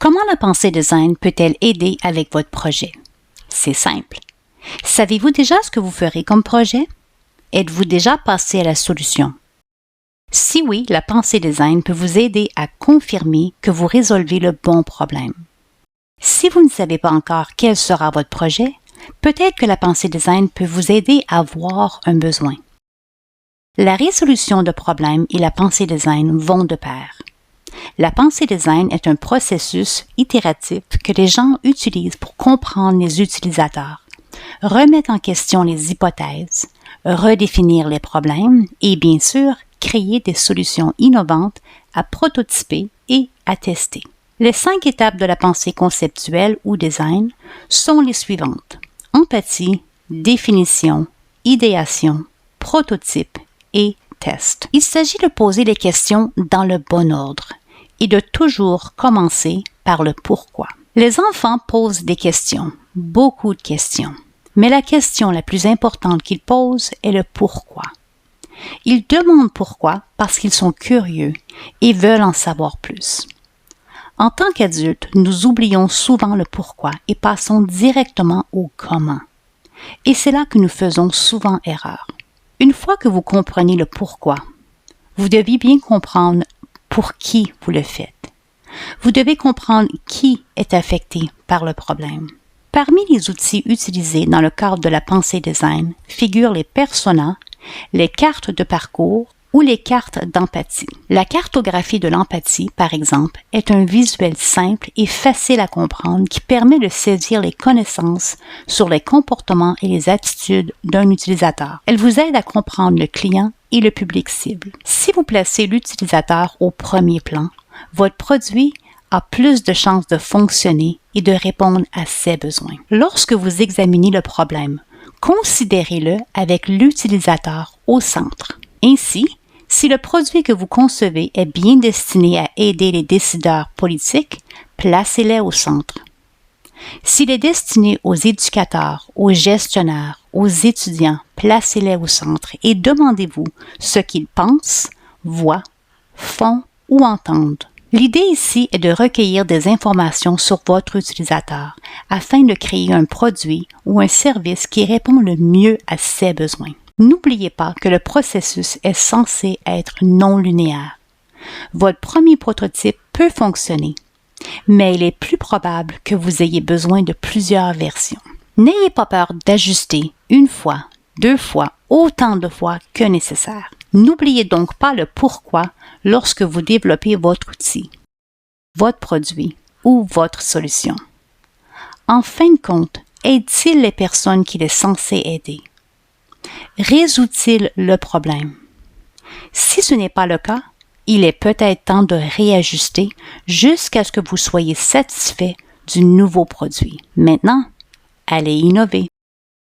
Comment la pensée design peut-elle aider avec votre projet? C'est simple. Savez-vous déjà ce que vous ferez comme projet? Êtes-vous déjà passé à la solution? Si oui, la pensée design peut vous aider à confirmer que vous résolvez le bon problème. Si vous ne savez pas encore quel sera votre projet, peut-être que la pensée design peut vous aider à voir un besoin. La résolution de problèmes et la pensée design vont de pair. La pensée design est un processus itératif que les gens utilisent pour comprendre les utilisateurs, remettre en question les hypothèses, redéfinir les problèmes et bien sûr créer des solutions innovantes à prototyper et à tester. Les 5 étapes de la pensée conceptuelle ou design sont les suivantes: empathie, définition, idéation, prototype et test. Il s'agit de poser les questions dans le bon ordre et de toujours commencer par le pourquoi. Les enfants posent des questions, beaucoup de questions, mais la question la plus importante qu'ils posent est le pourquoi. Ils demandent pourquoi parce qu'ils sont curieux et veulent en savoir plus. En tant qu'adultes, nous oublions souvent le pourquoi et passons directement au comment. Et c'est là que nous faisons souvent erreur. Une fois que vous comprenez le pourquoi, vous devez bien comprendre pour qui vous le faites. Vous devez comprendre qui est affecté par le problème. Parmi les outils utilisés dans le cadre de la pensée design figurent les personas, les cartes de parcours ou les cartes d'empathie. La cartographie de l'empathie, par exemple, est un visuel simple et facile à comprendre qui permet de saisir les connaissances sur les comportements et les attitudes d'un utilisateur. Elle vous aide à comprendre le client et le public cible. Si vous placez l'utilisateur au premier plan, votre produit a plus de chances de fonctionner et de répondre à ses besoins. Lorsque vous examinez le problème, considérez-le avec l'utilisateur au centre. Ainsi, si le produit que vous concevez est bien destiné à aider les décideurs politiques, placez-le au centre. S'il est destiné aux éducateurs, aux gestionnaires, aux étudiants, placez-les au centre et demandez-vous ce qu'ils pensent, voient, font ou entendent. L'idée ici est de recueillir des informations sur votre utilisateur afin de créer un produit ou un service qui répond le mieux à ses besoins. N'oubliez pas que le processus est censé être non linéaire. Votre premier prototype peut fonctionner, mais il est plus probable que vous ayez besoin de plusieurs versions. N'ayez pas peur d'ajuster une fois, 2 fois, autant de fois que nécessaire. N'oubliez donc pas le pourquoi lorsque vous développez votre outil, votre produit ou votre solution. En fin de compte, aide-t-il les personnes qu'il est censé aider? Résout-il le problème? Si ce n'est pas le cas, il est peut-être temps de réajuster jusqu'à ce que vous soyez satisfait du nouveau produit. Maintenant, allez innover.